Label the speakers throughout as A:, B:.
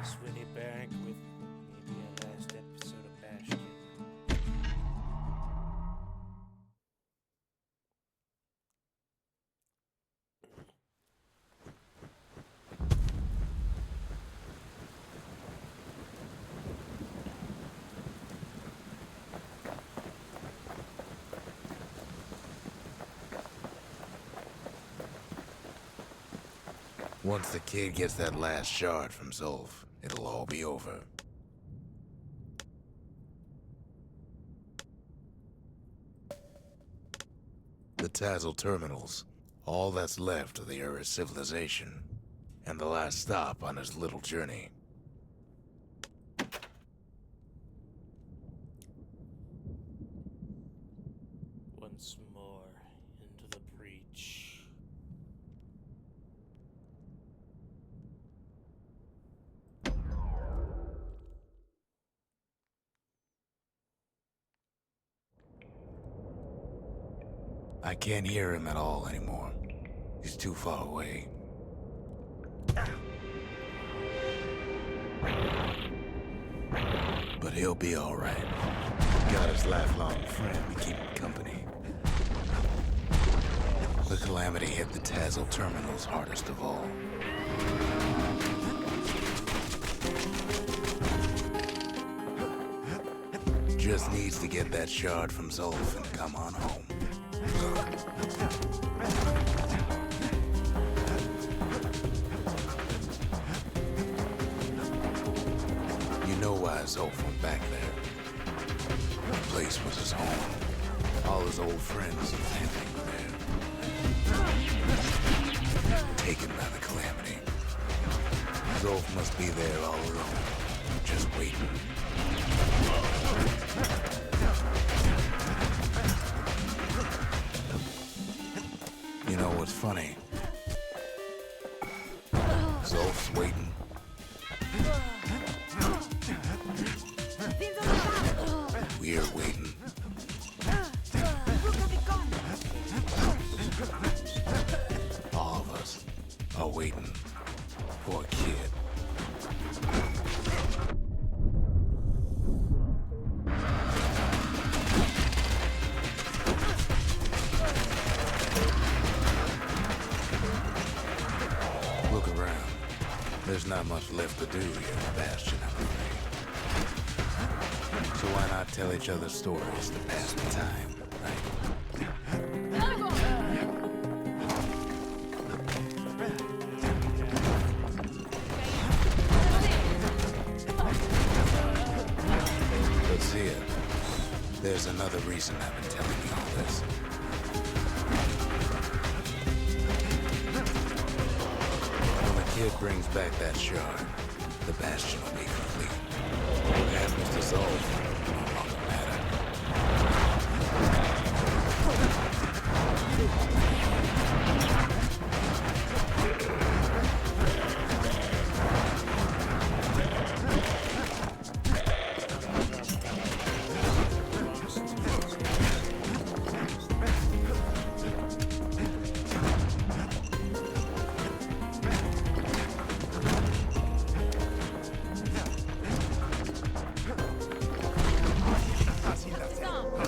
A: Swinney back with maybe a last episode of Bastion.
B: Once the kid gets that last shard from Zolf, it'll all be over. The Tazzle terminals, all that's left of the Ura civilization, and the last stop on his little journey.
A: Once more into the breach.
B: I can't hear him at all anymore. He's too far away. But he'll be all right. Got his lifelong friend to keep him company. The Calamity hit the Tazzle terminals hardest of all. Just needs to get that shard from Zolf and come on home. You know why Zolf went back there. The place was his home. All his old friends and family were there. Taken by the Calamity. Zolf must be there all alone, just waiting. You know what's funny? Zolf's waiting. We're waiting. All of us are waiting for a kid. Look around. There's not much left to do here in Bastion, I'm afraid. So why not tell each other stories to pass the time, right? Let's see it. There's another reason I've been telling you all this. Kid brings back that shard, the Bastion will be complete. What happens to Zolf no longer matter.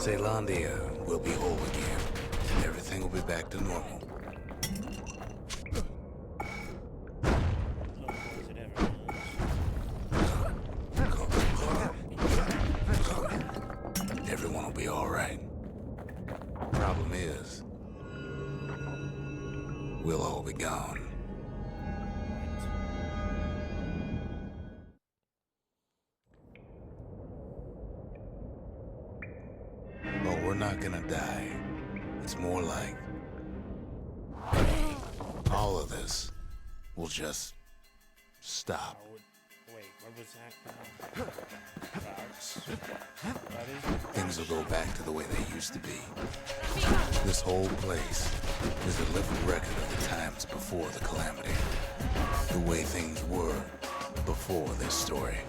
B: Zealandia will be whole again. Everything will be back to normal. Everyone will be all right. Problem is, we'll all be gone. But we're not gonna die. It's more like all of this will just stop.
A: Wait, what was that?
B: Things will go back to the way they used to be. This whole place is a living record of the times before the Calamity. The way things were before this story.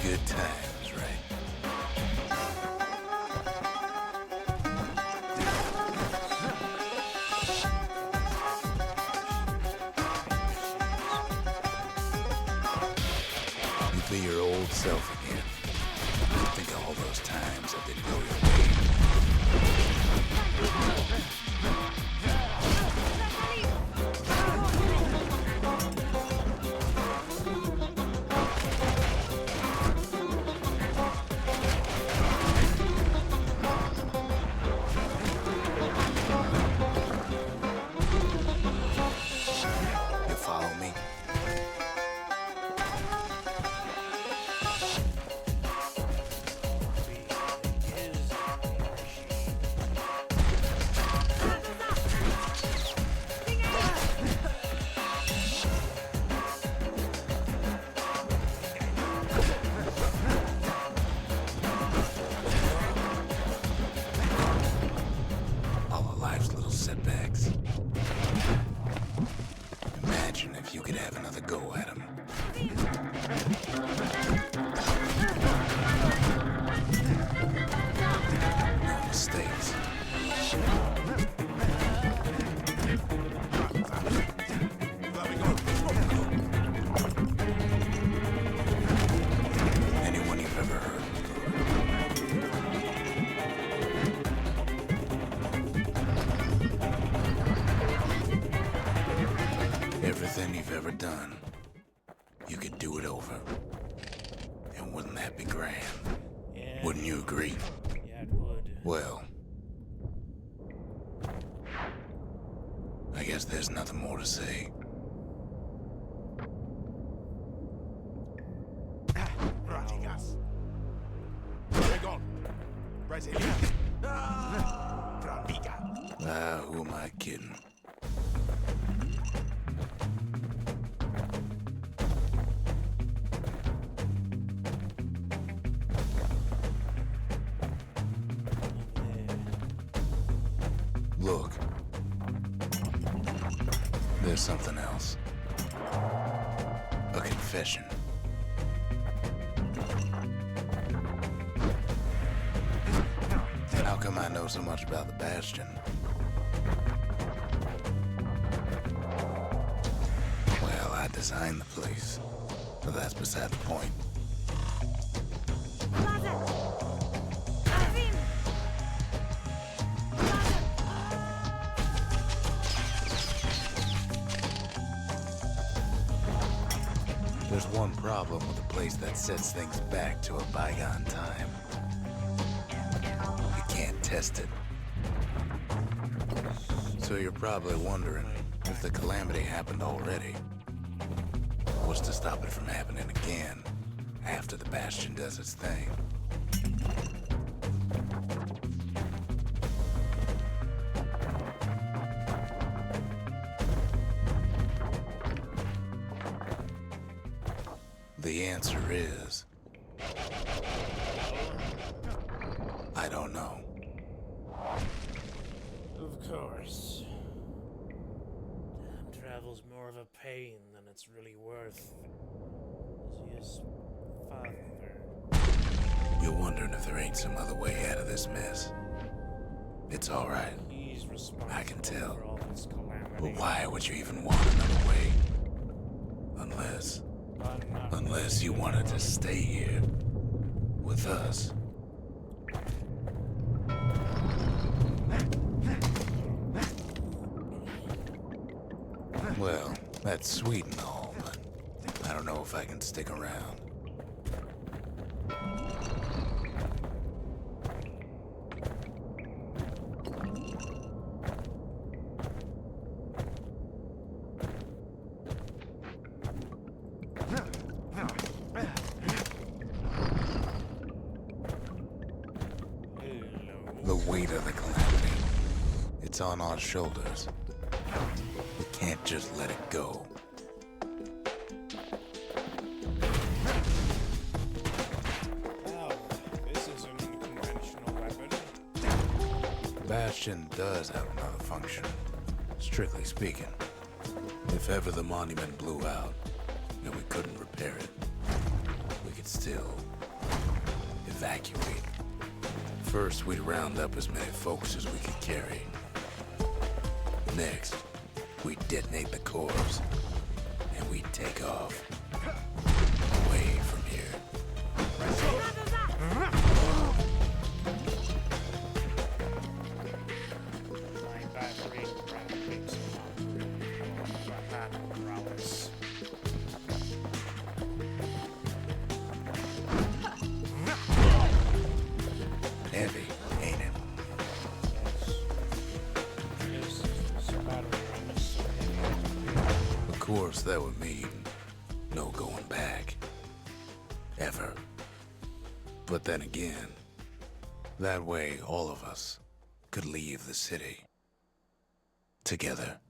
B: Good times, right? Be your old self again. Think of all those times that didn't go your way. You follow me? All of life's little setbacks. Imagine if you could have another go at them. No mistakes. Anyone you've ever heard. Everything you've ever done, you could do it over. And wouldn't that be grand?
A: Yeah.
B: Wouldn't you agree?
A: Yeah, it would.
B: Well, I guess there's nothing more to say.
C: Ratigas. Dragon. Brasilia. Trapica.
B: Ah, who am I kidding? Look. There's something else. A confession. How come I know so much about the Bastion? Well, I designed the place, but that's beside the point. There's one problem with a place that sets things back to a bygone time. You can't test it. So you're probably wondering if the Calamity happened already. What's to stop it from happening again after the Bastion does its thing? The answer is... I don't know.
A: Of course. Time travel's more of a pain than it's really worth. As his father.
B: You're wondering if there ain't some other way out of this mess. It's all right.
A: He's responsible
B: I can tell.
A: for all this calamity.
B: But why would you even want another way? Unless you wanted to stay here with us. Well, that's sweet and all, but I don't know if I can stick around. The weight of the Calamity. It's on our shoulders. We can't just let it go.
A: Well, this is an unconventional weapon.
B: Bastion does have another function, strictly speaking. If ever the monument blew out and we couldn't repair it, we could still evacuate. First, we'd round up as many folks as we could carry. Next, we'd detonate the cores, and we'd take off. Away away from here.
A: My battery graphics prowess.
B: Heavy, ain't it?
A: Yes. This battery is so heavy.
B: Of course, that would mean no going back. Ever. But then again, that way all of us could leave the city. Together.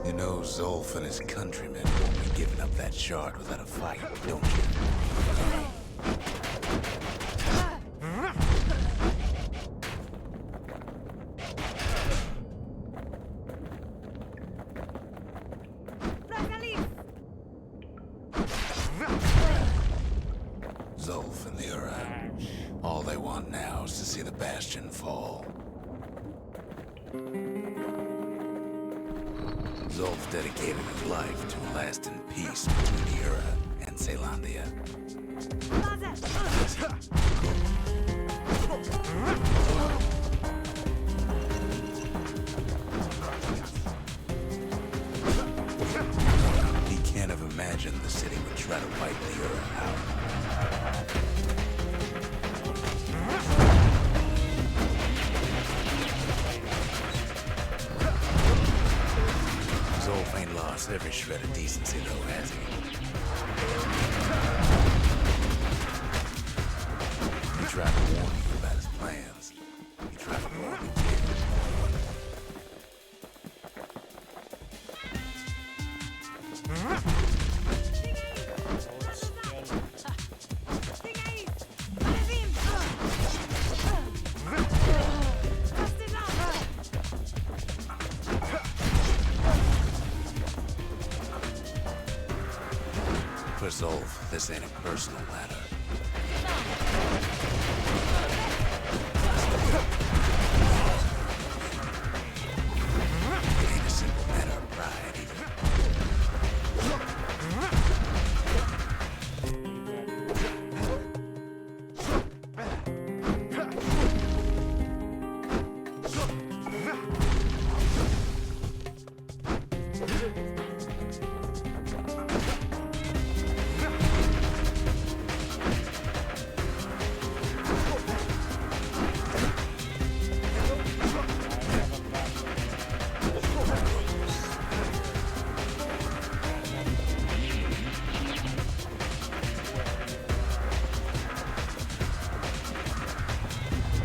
B: You know, Zolf and his countrymen won't be giving up that shard without a fight, don't you? Zolf and the Ura. All they want now is to see the Bastion fall. Zolf dedicated his life to a lasting peace between the Ura and Caelandia. He can't have imagined the city would try to wipe the Ura out. Zolf ain't lost every shred of decency though, has he? He tried to warn you about his plans. He tried to warn you too. For Zolf, this ain't a personal matter. It ain't a simple matter of pride either.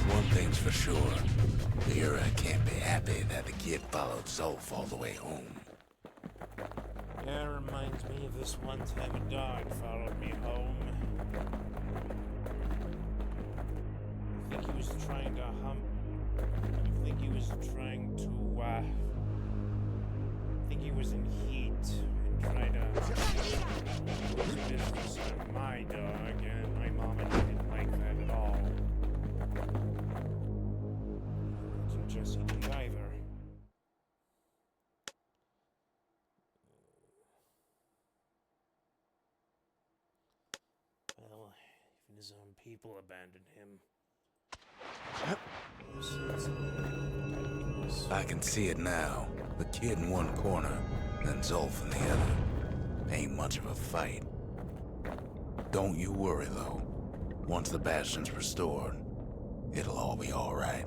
B: One thing's for sure, the Ura can't be happy that the kid followed Zolf all the way home.
A: Yeah, it reminds me of this one time a dog followed me home. I think he was trying to I think he was trying to, I think he was in heat and tried to put business on my dog, and my mama didn't like that at all. And Jesse didn't either. Well, even his own people abandoned him.
B: I can see it now. The kid in one corner, and Zolf in the other. Ain't much of a fight. Don't you worry, though. Once the Bastion's restored, it'll all be alright.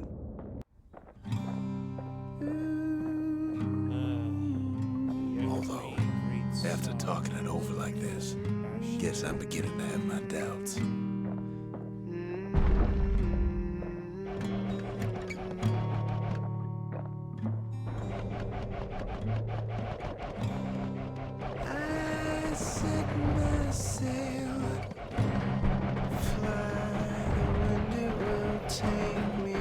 B: Although, after talking it over like this, guess I'm beginning to have my doubts.
D: I set my sail, fly the wind it will take me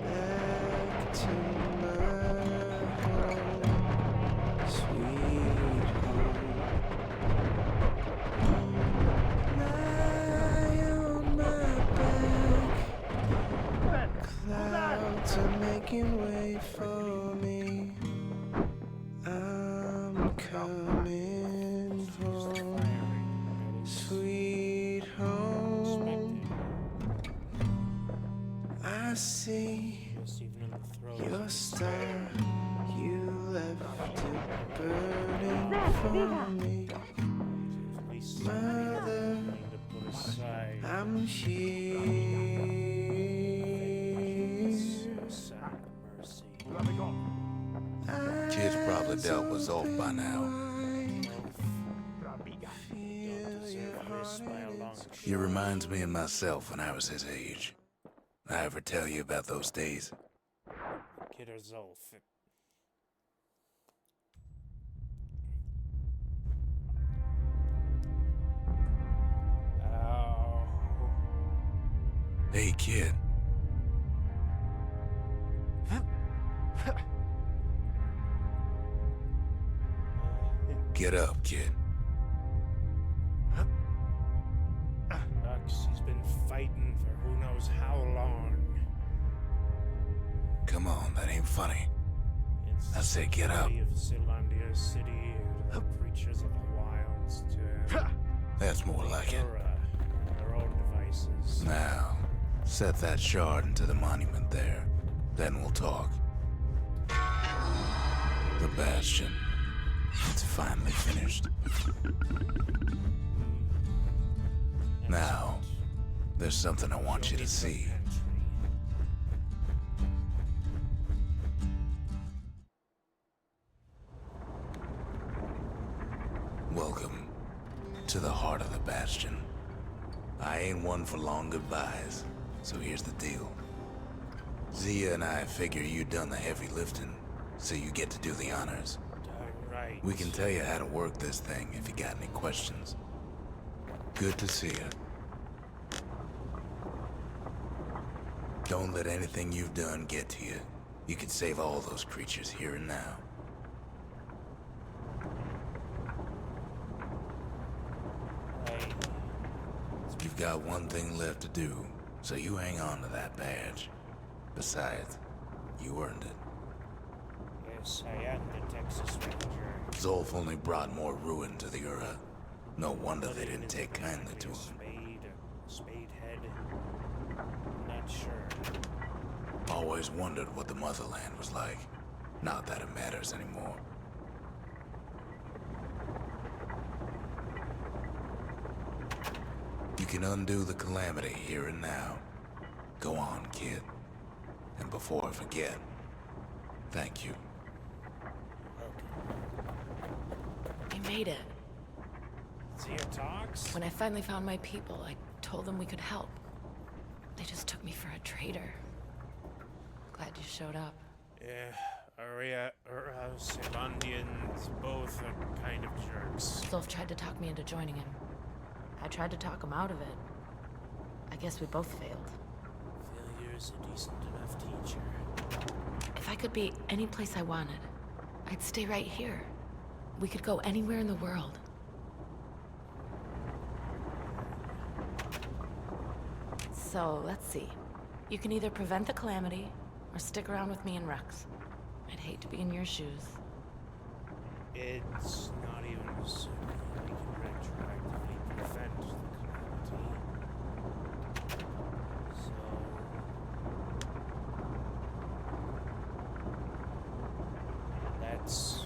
D: back to my home, sweet home. Lie on my back, clouds are making way for coming home, sweet home. I see your star, you left it burning for me. Mother, I'm here.
B: Kid's probably dealt with Zolf by now. He reminds me of myself when I was his age. I ever tell you about those days?
A: Kid or Zolf. Oh.
B: Hey, kid. Get up, kid.
A: Rux, he's been fighting for who knows how long.
B: Come on, that ain't funny.
A: It's
B: I said get up.
A: Of Zealandia City, the creatures of the wilds to
B: That's more like it.
A: their own devices.
B: Now, set that shard into the monument there. Then we'll talk. The Bastion. It's finally finished. Now, there's something I want you to see. Welcome to the heart of the Bastion. I ain't one for long goodbyes, so here's the deal. Zia and I figure you done the heavy lifting, so you get to do the honors.
A: Right.
B: We can tell you how to work this thing if you got any questions. Good to see you. Don't let anything you've done get to you. You can save all those creatures here and now.
A: Right.
B: You've got one thing left to do, so you hang on to that badge. Besides, you earned it.
A: Yes, I am the Texas Ranger.
B: Zolf only brought more ruin to the Ura. No wonder they didn't take kindly to him.
A: Spade head. Not sure.
B: Always wondered what the motherland was like. Not that it matters anymore. You can undo the Calamity here and now. Go on, kid. And before I forget, thank you.
E: We made it.
A: Zia talks?
E: When I finally found my people, I told them we could help. They just took me for a traitor. Glad you showed up.
A: Yeah, Zealandians both are kind of jerks.
E: Zolf tried to talk me into joining him. I tried to talk him out of it. I guess we both failed.
A: Failure's a decent enough teacher.
E: If I could be any place I wanted, I'd stay right here. We could go anywhere in the world. So, let's see. You can either prevent the Calamity, or stick around with me and Rex. I'd hate to be in your shoes.
A: It's not even certain we can retroactively prevent the Calamity. So... that's...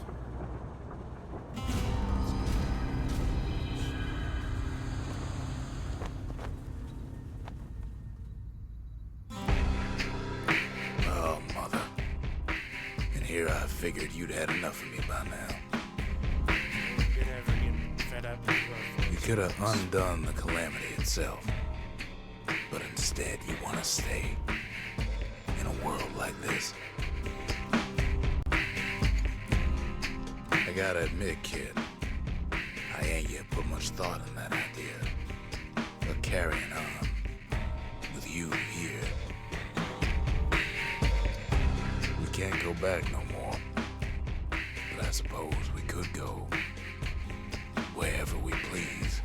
B: Oh, mother. And here I figured you'd had enough of me by now.
A: You'd ever get fed up with
B: You could have undone the Calamity itself. But instead, you want to stay in a world like this. I gotta admit, kid, I ain't yet put much thought in that idea. But carrying on with you here, we can't go back no more. But I suppose we could go wherever we please.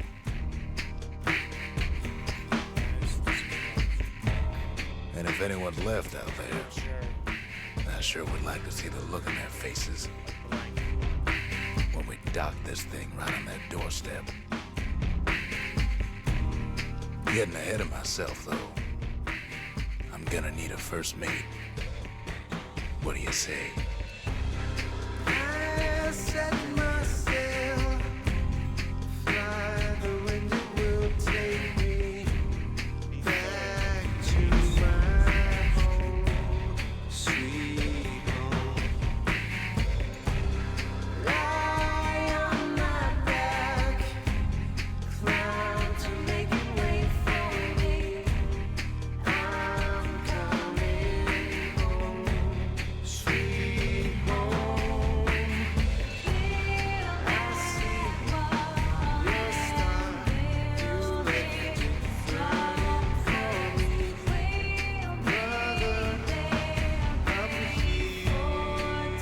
B: And if anyone's left out there, I sure would like to see the look in their faces when we dock this thing right on their doorstep. Getting ahead of myself, though. I'm gonna need a first mate. What do you say?
D: I set myself, fly the wind, it will take me back to my home, sweet home. Lie on my back, climb to make it wait for me. I'm coming home, sweet home. I see your star, you left it flooding for me. Brother, I'm here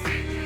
D: too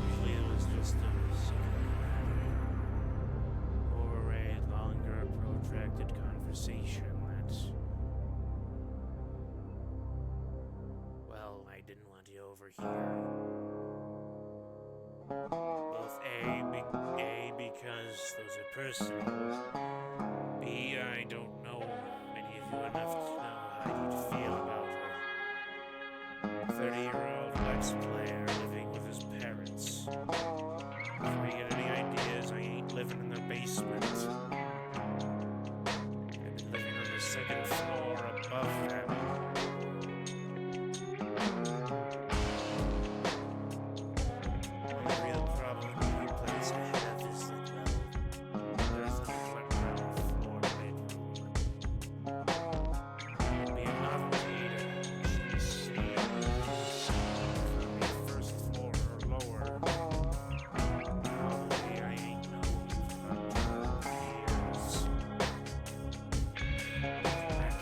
A: Usually it was just a secret matter, or a longer protracted conversation that, well, I didn't want you overhear. Both A, because those are personal. B, I don't know many of you enough to know how you'd feel about a 30-year-old ex-player living with his parents. Before you get any ideas, I ain't living in the basement. I've been living on the second floor above them. The real problem with the place I have is that, well, there's a ground floor bedroom. It'd be a novelty to see from the first floor or lower. Probably I ain't known for about 12 years. Back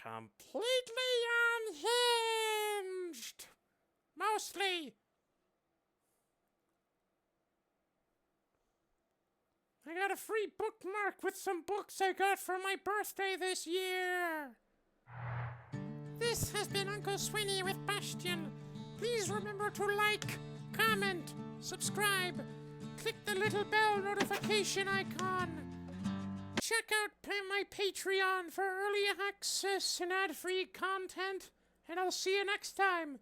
A: completely unhinged. Mostly. I got a free bookmark with some books I got for my birthday this year. This has been Uncle Swinney with Bastion. Please remember to like, comment, subscribe, click the little bell notification icon. Check out my Patreon for early access and ad-free content, and I'll see you next time.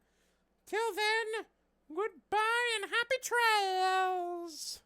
A: Till then, goodbye and happy trails!